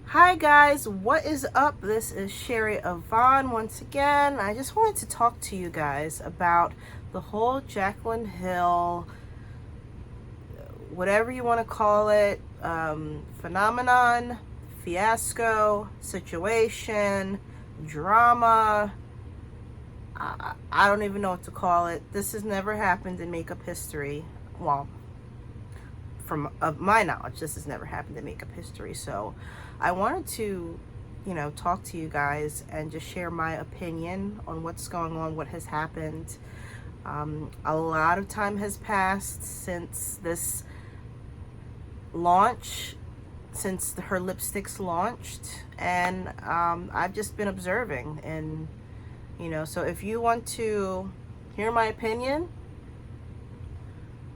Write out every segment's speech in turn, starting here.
Hi guys, what is up? This is Sherry Yvonne once again. I just wanted to talk to you guys about the whole Jaclyn Hill, whatever you want to call it, phenomenon, fiasco, situation, drama. I don't even know what to call it. This has never happened in makeup history. Well, from of my knowledge, this has never happened in makeup history. So I wanted to, talk to you guys and just share my opinion on what's going on, what has happened. A lot of time has passed since this launch, since her lipsticks launched, and I've just been observing. And so if you want to hear my opinion,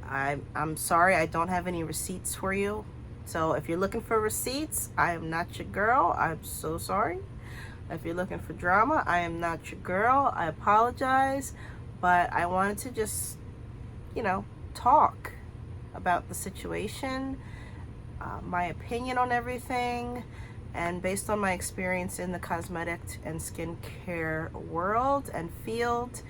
I'm sorry, I don't have any receipts for you. So if you're looking for receipts, I am not your girl. I'm so sorry. If you're looking for drama, I am not your girl. I apologize. But I wanted to just, talk about the situation, my opinion on everything, and based on my experience in the cosmetic and skincare world and field,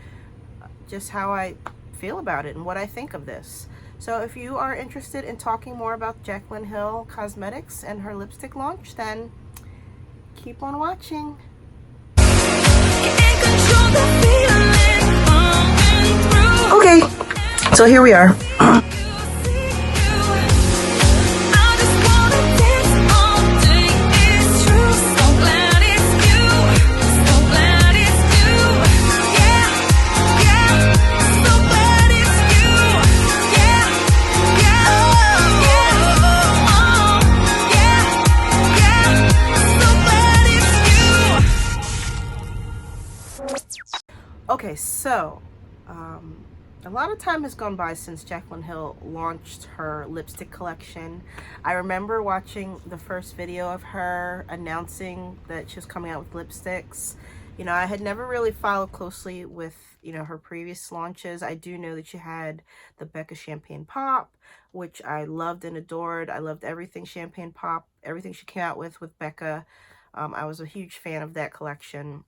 just how I feel about it and what I think of this. So if you are interested in talking more about Jaclyn Hill Cosmetics and her lipstick launch, then keep on watching. Okay, so here we are. Okay, so a lot of time has gone by since Jaclyn Hill launched her lipstick collection. I remember watching the first video of her announcing that she was coming out with lipsticks. I had never really followed closely with, her previous launches. I do know that she had the Becca Champagne Pop, which I loved and adored. I loved everything Champagne Pop, everything she came out with Becca. I was a huge fan of that collection.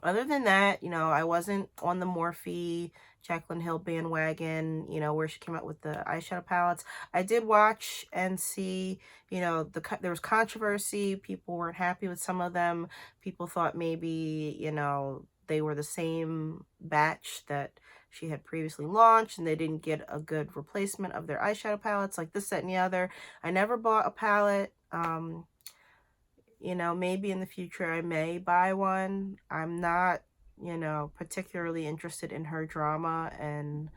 Other than that, I wasn't on the Morphe Jaclyn Hill bandwagon, where she came out with the eyeshadow palettes. I did watch and see, there was controversy. People weren't happy with some of them. People thought maybe, they were the same batch that she had previously launched and they didn't get a good replacement of their eyeshadow palettes, like this, that, and the other. I never bought a palette. Maybe in the future I may buy one. I'm not, particularly interested in her drama and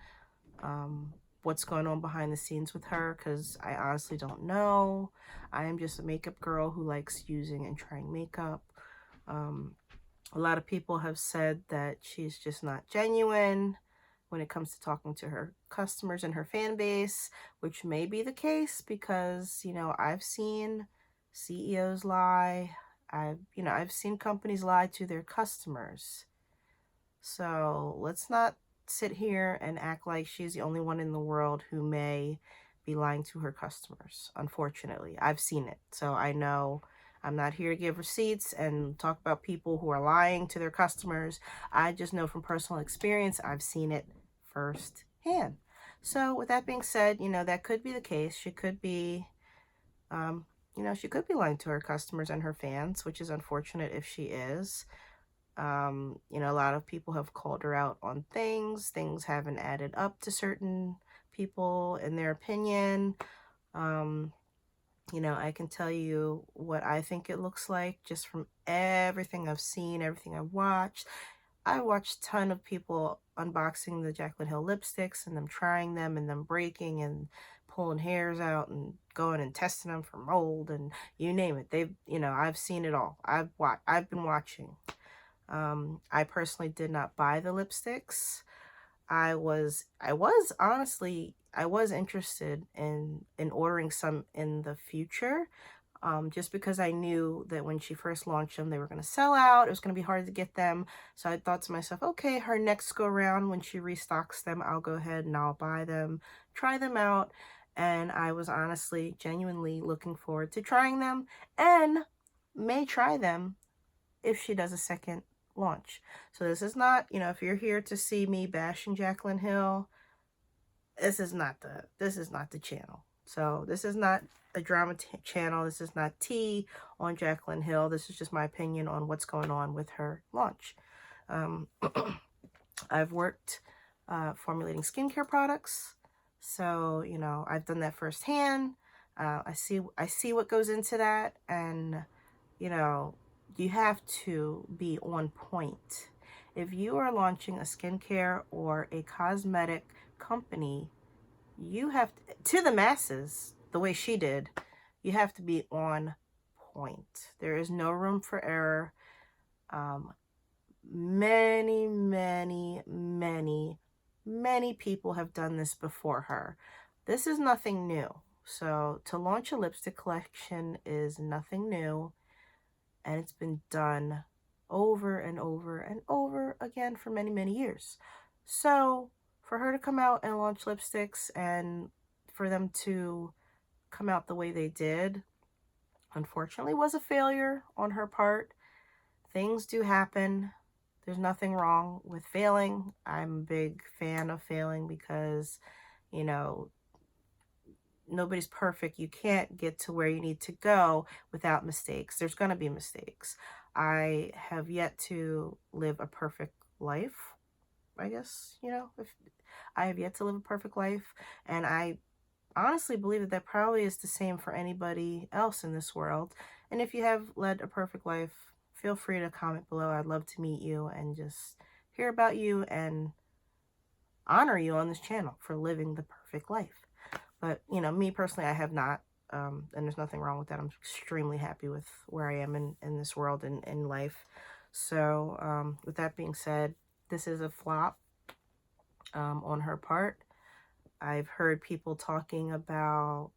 what's going on behind the scenes with her, because I honestly don't know. I am just a makeup girl who likes using and trying makeup. A lot of people have said that she's just not genuine when it comes to talking to her customers and her fan base, which may be the case because, I've seen CEOs lie. I've seen companies lie to their customers. So let's not sit here and act like she's the only one in the world who may be lying to her customers. Unfortunately, I've seen it. So I know I'm not here to give receipts and talk about people who are lying to their customers. I just know from personal experience, I've seen it firsthand. So with that being said, that could be the case. She could be, she could be lying to her customers and her fans, which is unfortunate if she is. A lot of people have called her out on things. Things haven't added up to certain people in their opinion. I can tell you what I think it looks like just from everything I've seen, everything I've watched. I watched a ton of people unboxing the Jaclyn Hill lipsticks and them trying them and them breaking and pulling hairs out and going and testing them for mold and you name it. I've seen it all. I've been watching. I personally did not buy the lipsticks. I was interested in ordering some in the future, just because I knew that when she first launched them, they were going to sell out. It was going to be hard to get them. So I thought to myself, okay, her next go around, when she restocks them, I'll go ahead and I'll buy them, try them out. And I was honestly, genuinely looking forward to trying them. And may try them if she does a second launch. So this is not, you know, if you're here to see me bashing Jaclyn Hill, this is not the channel. So this is not a drama channel. This is not tea on Jaclyn Hill. This is just my opinion on what's going on with her launch. I've worked formulating skincare products, so you know I've done that firsthand. I see what goes into that, and you know you have to be on point. If you are launching a skincare or a cosmetic company, you have to the masses, the way she did, you have to be on point. There is no room for error. Many people have done this before her. This is nothing new. So to launch a lipstick collection is nothing new, and it's been done over and over and over again for many years. So for her to come out and launch lipsticks and for them to come out the way they did, unfortunately was a failure on her part. Things do happen. There's nothing wrong with failing. I'm a big fan of failing because, you know, nobody's perfect. You can't get to where you need to go without mistakes. There's going to be mistakes. I have yet to live a perfect life, I guess, you know, if I have yet to live a perfect life, and I honestly believe that that probably is the same for anybody else in this world. And if you have led a perfect life, feel free to comment below. I'd love to meet you and just hear about you and honor you on this channel for living the perfect life. But, you know, me personally, I have not, and there's nothing wrong with that. I'm extremely happy with where I am in this world and in life. So, with that being said, this is a flop on her part. I've heard people talking about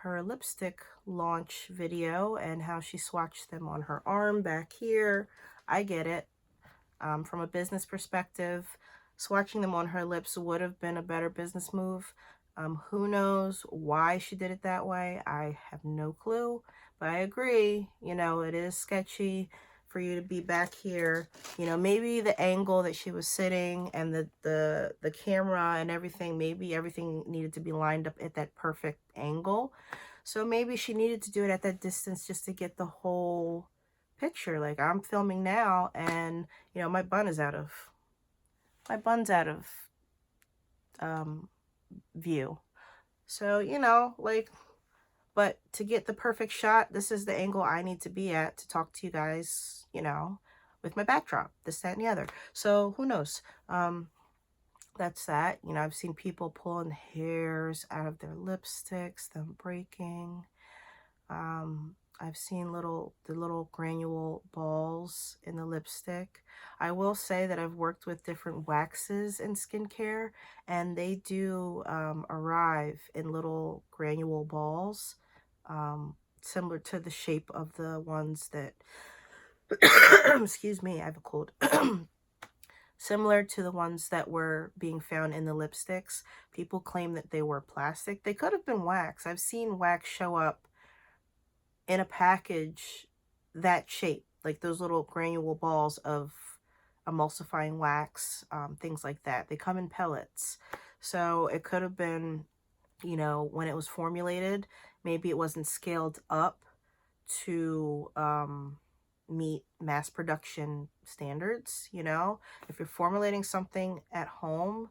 her lipstick launch video and how she swatched them on her arm back here. I get it. From a business perspective, swatching them on her lips would have been a better business move. Who knows why she did it that way? I have no clue, but I agree, you know, it is sketchy for you to be back here. You know, maybe the angle that she was sitting and the camera and everything, maybe everything needed to be lined up at that perfect angle. So maybe she needed to do it at that distance just to get the whole picture. Like, I'm filming now and, you know, my bun's out of view. So, you know, like, but to get the perfect shot, this is the angle I need to be at to talk to you guys, you know, with my backdrop, this, that, and the other. So who knows? That's that. You know, I've seen people pulling hairs out of their lipsticks, them breaking. I've seen the little granule balls in the lipstick. I will say that I've worked with different waxes in skincare, and they do arrive in little granule balls, similar to the shape of the ones that, excuse me, I have a cold. Similar to the ones that were being found in the lipsticks. People claim that they were plastic. They could have been wax. I've seen wax show up in a package that shape, like those little granule balls of emulsifying wax, things like that. They come in pellets. So it could have been, you know, when it was formulated, maybe it wasn't scaled up to meet mass production standards. You know, if you're formulating something at home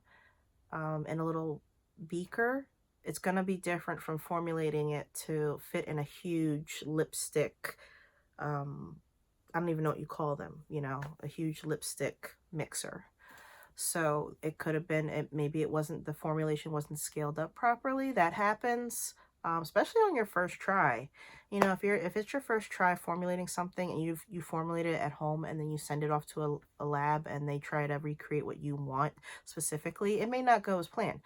in a little beaker, it's going to be different from formulating it to fit in a huge lipstick. I don't even know what you call them, you know, a huge lipstick mixer. So it could have been, maybe it wasn't, the formulation wasn't scaled up properly. That happens, especially on your first try. You know, if it's your first try formulating something and you formulate it at home and then you send it off to a lab and they try to recreate what you want specifically, it may not go as planned.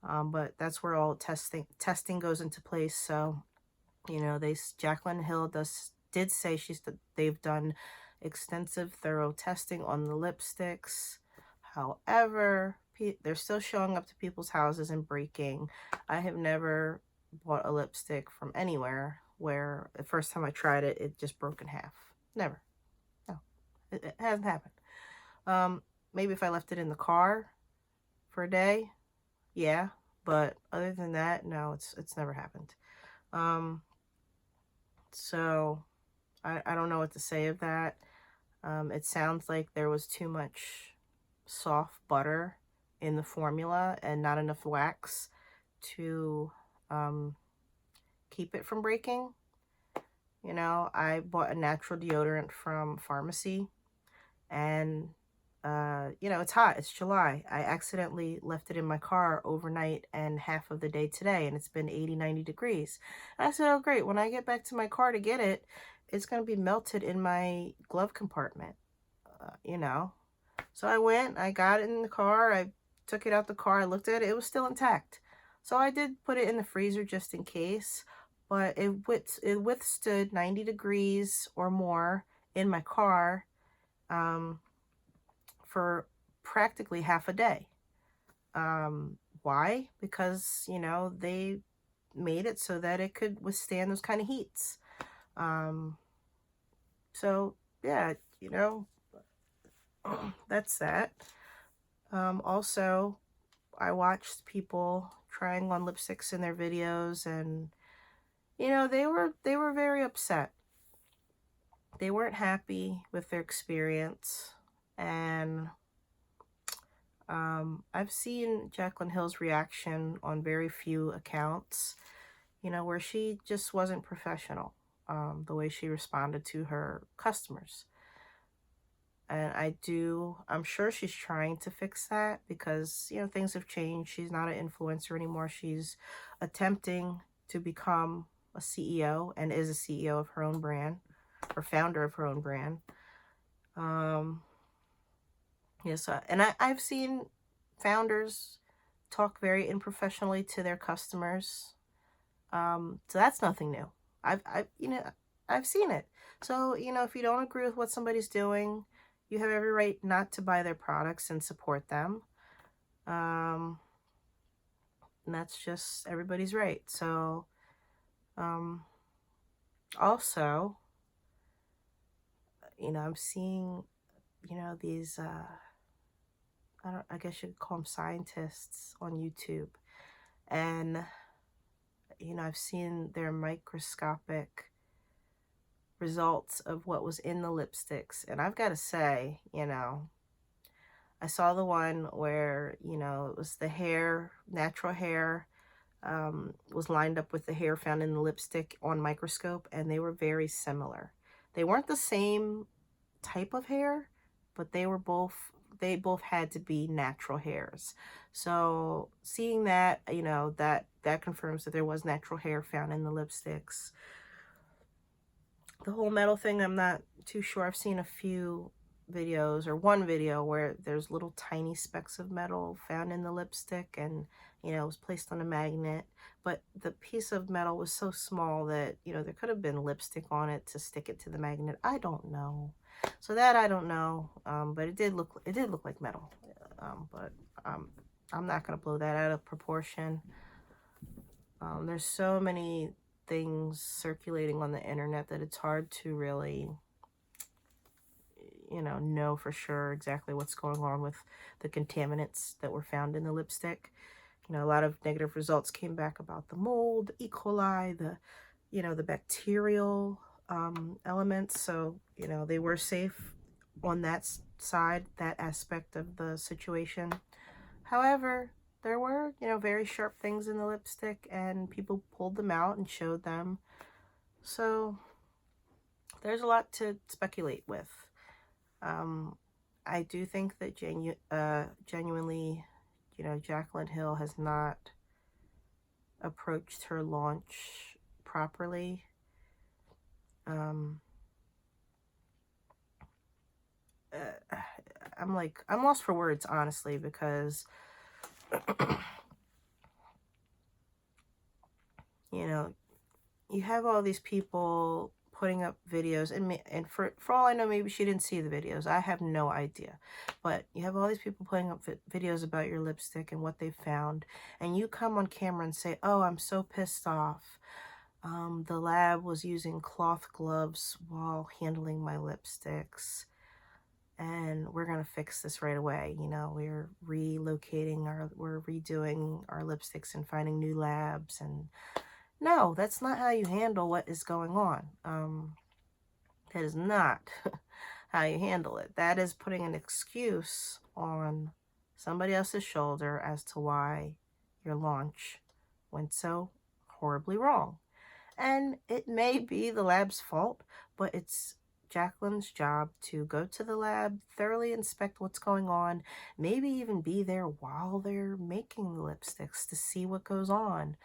But that's where all testing goes into place. So, you know, Jaclyn Hill did say they've done extensive, thorough testing on the lipsticks. However, they're still showing up to people's houses and breaking. I have never bought a lipstick from anywhere where the first time I tried it, it just broke in half. Never. No, it hasn't happened. Maybe if I left it in the car for a day, yeah. But other than that, no, it's never happened. So I don't know what to say of that. It sounds like there was too much soft butter in the formula and not enough wax to keep it from breaking. You know, I bought a natural deodorant from pharmacy, and you know, it's hot, it's July. I accidentally left it in my car overnight and half of the day today, and it's been 80-90 degrees. And I said, oh great, when I get back to my car to get it, it's going to be melted in my glove compartment. You know, so I went, I got it in the car, I took it out the car, I looked at it, it was still intact. So I did put it in the freezer just in case, but it withstood 90 degrees or more in my car for practically half a day. Why? Because, you know, they made it so that it could withstand those kind of heats. So yeah, you know, that's that. Also, I watched people trying on lipsticks in their videos, and you know, they were very upset. They weren't happy with their experience, and I've seen Jaclyn Hill's reaction on very few accounts, you know, where she just wasn't professional, the way she responded to her customers. And I'm sure she's trying to fix that because, you know, things have changed. She's not an influencer anymore. She's attempting to become a CEO and is a CEO of her own brand, or founder of her own brand. Yes, and I've seen founders talk very unprofessionally to their customers. So that's nothing new. I've seen it. So, you know, if you don't agree with what somebody's doing, you have every right not to buy their products and support them. And that's just everybody's right. So, also, you know, I'm seeing, you know, these, I guess you could call them scientists on YouTube. And, you know, I've seen their microscopic results of what was in the lipsticks. And I've got to say, you know, I saw the one where, you know, it was the hair, natural hair, was lined up with the hair found in the lipstick on microscope, and they were very similar. They weren't the same type of hair, but they both had to be natural hairs. So seeing that, you know, that confirms that there was natural hair found in the lipsticks. The whole metal thing, I'm not too sure. I've seen a few videos, or one video, where there's little tiny specks of metal found in the lipstick, and, you know, it was placed on a magnet. But the piece of metal was so small that, you know, there could have been lipstick on it to stick it to the magnet. I don't know. So that I don't know. But it did look like metal. But I'm not gonna blow that out of proportion. There's so many things circulating on the internet that it's hard to really, you know for sure exactly what's going on with the contaminants that were found in the lipstick. You know, a lot of negative results came back about the mold, E. coli, the bacterial elements. So, you know, they were safe on that side, that aspect of the situation. However, there were, you know, very sharp things in the lipstick, and people pulled them out and showed them. So there's a lot to speculate with. I do think that genuinely, you know, Jaclyn Hill has not approached her launch properly. I'm lost for words, honestly, because you know, you have all these people putting up videos, and for all I know, maybe she didn't see the videos. I have no idea. But you have all these people putting up videos about your lipstick and what they found, and you come on camera and say, oh, I'm so pissed off. The lab was using cloth gloves while handling my lipsticks. And we're going to fix this right away. You know, we're redoing our lipsticks and finding new labs. And no, that's not how you handle what is going on. That is not how you handle it. That is putting an excuse on somebody else's shoulder as to why your launch went so horribly wrong. And it may be the lab's fault, but it's Jaclyn's job to go to the lab, thoroughly inspect what's going on, maybe even be there while they're making the lipsticks to see what goes on.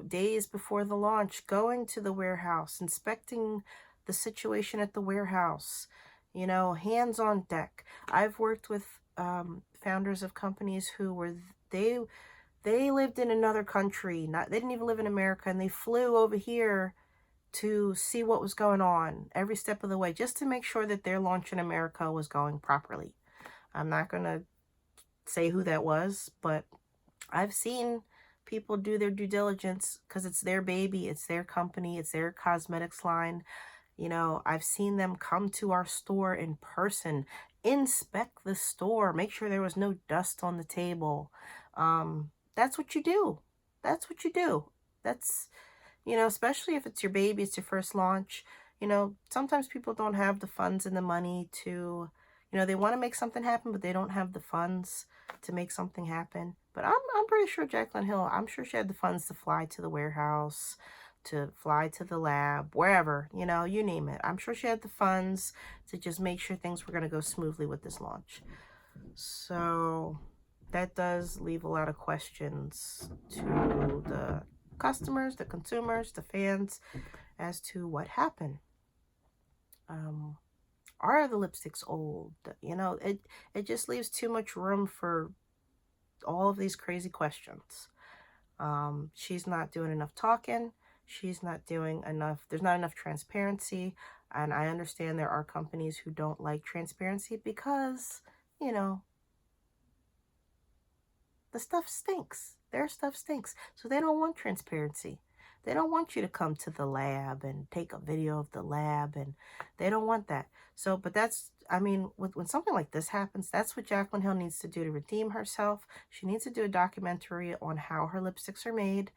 Days before the launch, going to the warehouse, inspecting the situation at the warehouse, hands on deck. I've worked with founders of companies who were, they lived in another country, they didn't even live in America, and they flew over here to see what was going on every step of the way, just to make sure that their launch in America was going properly. I'm not going to say who that was, but I've seen people do their due diligence because it's their baby, it's their company, it's their cosmetics line. I've seen them come to our store in person, inspect the store, make sure there was no dust on the table. That's what you do. That's what you do. That's, especially if it's your baby, it's your first launch. Sometimes people don't have the funds and the money to, they want to make something happen, but they don't have the funds to make something happen. But I'm pretty sure Jaclyn Hill, I'm sure she had the funds to fly to the warehouse, to fly to the lab, wherever, you name it. I'm sure she had the funds to just make sure things were going to go smoothly with this launch. So that does leave a lot of questions to the customers, the consumers, the fans, as to what happened. Are the lipsticks old? It just leaves too much room for all of these crazy questions. She's not doing enough talking. She's not doing enough. There's not enough transparency. And I understand there are companies who don't like transparency because, the stuff stinks. Their stuff stinks. So they don't want transparency. They don't want you to come to the lab and take a video of the lab, and they don't want that. So, but that's, when something like this happens, that's what Jaclyn Hill needs to do to redeem herself. She needs to do a documentary on how her lipsticks are made.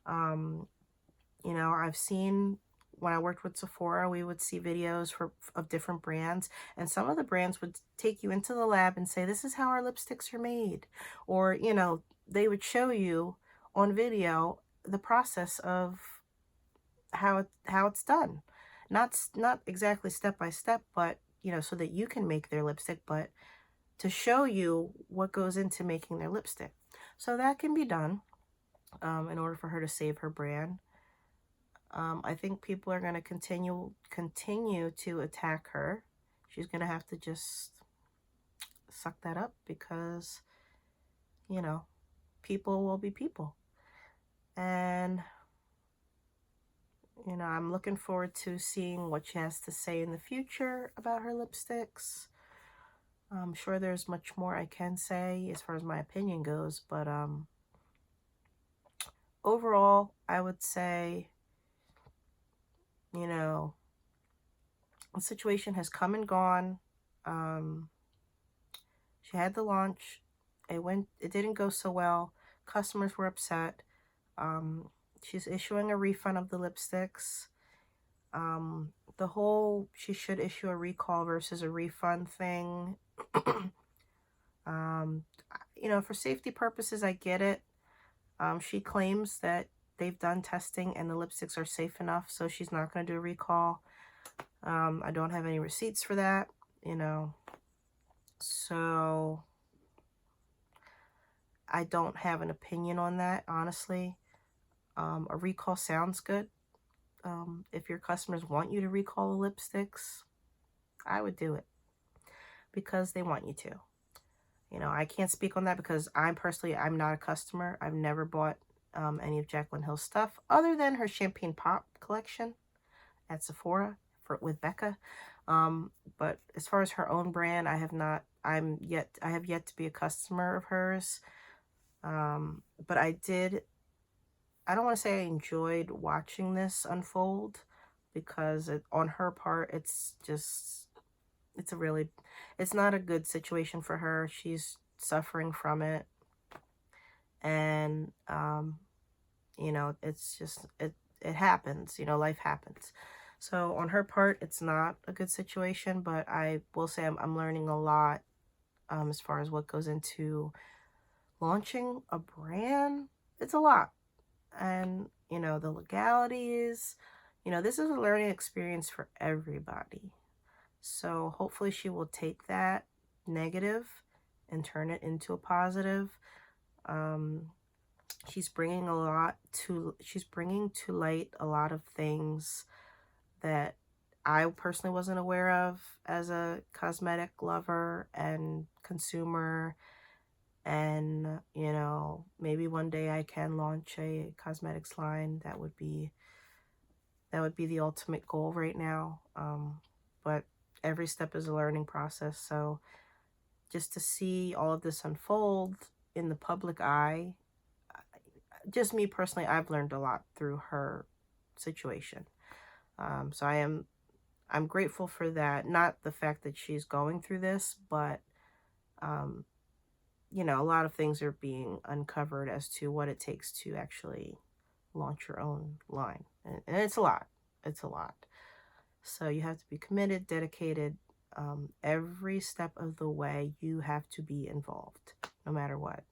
I've seen, when I worked with Sephora, we would see videos of different brands, and some of the brands would take you into the lab and say, this is how our lipsticks are made. Or, they would show you on video the process of how it's done. Not exactly step by step, but, so that you can make their lipstick, but to show you what goes into making their lipstick. So that can be done in order for her to save her brand. I think people are going to continue to attack her. She's going to have to just suck that up because, people will be people. And, I'm looking forward to seeing what she has to say in the future about her lipsticks. I'm sure there's much more I can say as far as my opinion goes, but overall, I would say, the situation has come and gone. She had the launch. It didn't go so well. Customers were upset. She's issuing a refund of the lipsticks. She should issue a recall versus a refund thing. For safety purposes, I get it. She claims that they've done testing and the lipsticks are safe enough, so she's not going to do a recall. I don't have any receipts for that, so I don't have an opinion on that, honestly. A recall sounds good. If your customers want you to recall the lipsticks, I would do it because they want you to. I can't speak on that because I'm not a customer. I've never bought any of Jaclyn Hill's stuff other than her Champagne Pop collection at Sephora with Becca. But as far as her own brand, I have yet to be a customer of hers. But I I don't want to say I enjoyed watching this unfold, because on her part, it's not a good situation for her. She's suffering from it. And, it's just, it happens, life happens. So on her part, it's not a good situation, but I will say I'm learning a lot, as far as what goes into launching a brand. It's a lot. And, the legalities, this is a learning experience for everybody. So hopefully she will take that negative and turn it into a positive. She's bringing to light a lot of things that I personally wasn't aware of as a cosmetic lover and consumer. And, maybe one day I can launch a cosmetics line. That would be the ultimate goal right now. But every step is a learning process. So just to see all of this unfold in the public eye, just me personally, I've learned a lot through her situation. So I'm grateful for that. Not the fact that she's going through this, but, a lot of things are being uncovered as to what it takes to actually launch your own line. And it's a lot. It's a lot. So you have to be committed, dedicated. Every step of the way, you have to be involved, no matter what.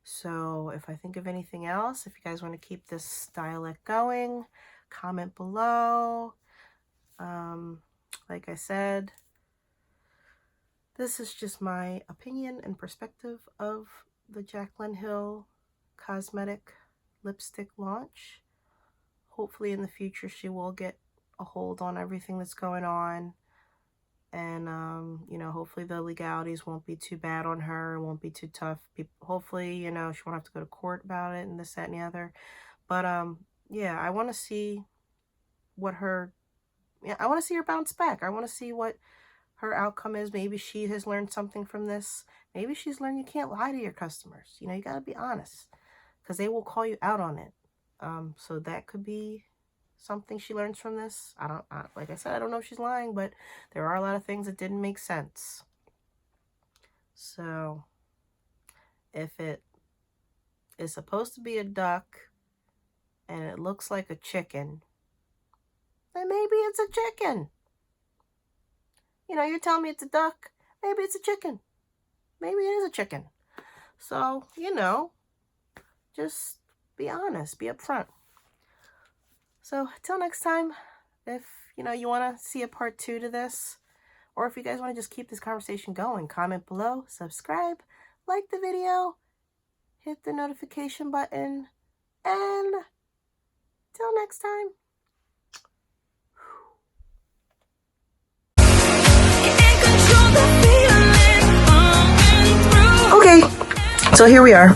So if I think of anything else, if you guys want to keep this dialect going, comment below. Like I said, this is just my opinion and perspective of the Jaclyn Hill cosmetic lipstick launch. Hopefully in the future she will get a hold on everything that's going on. And, hopefully the legalities won't be too bad on her. It won't be too tough. Hopefully, she won't have to go to court about it and this, that, and the other. But, yeah, I want to see I want to see her bounce back. I want to see what her outcome is. Maybe she has learned something from this. Maybe she's learned you can't lie to your customers. You got to be honest, because they will call you out on it. So that could be something she learns from this. Like I said, I don't know if she's lying, but there are a lot of things that didn't make sense. So if it is supposed to be a duck and it looks like a chicken, then maybe it's a chicken. You're telling me it's a duck. Maybe it's a chicken. Maybe it is a chicken. So, just be honest, be upfront. So, till next time, if, you want to see a part 2 to this, or if you guys want to just keep this conversation going, comment below, subscribe, like the video, hit the notification button, and till next time. Okay, so here we are.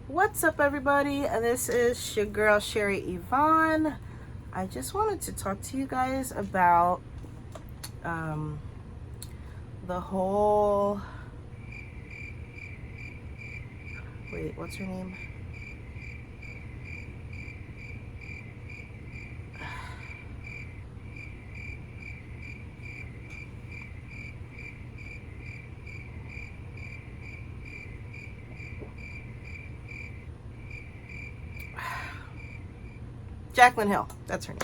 What's up, everybody? This is your girl Sherry Yvonne. I just wanted to talk to you guys about the whole, wait, what's her name? Jaclyn Hill, that's her name.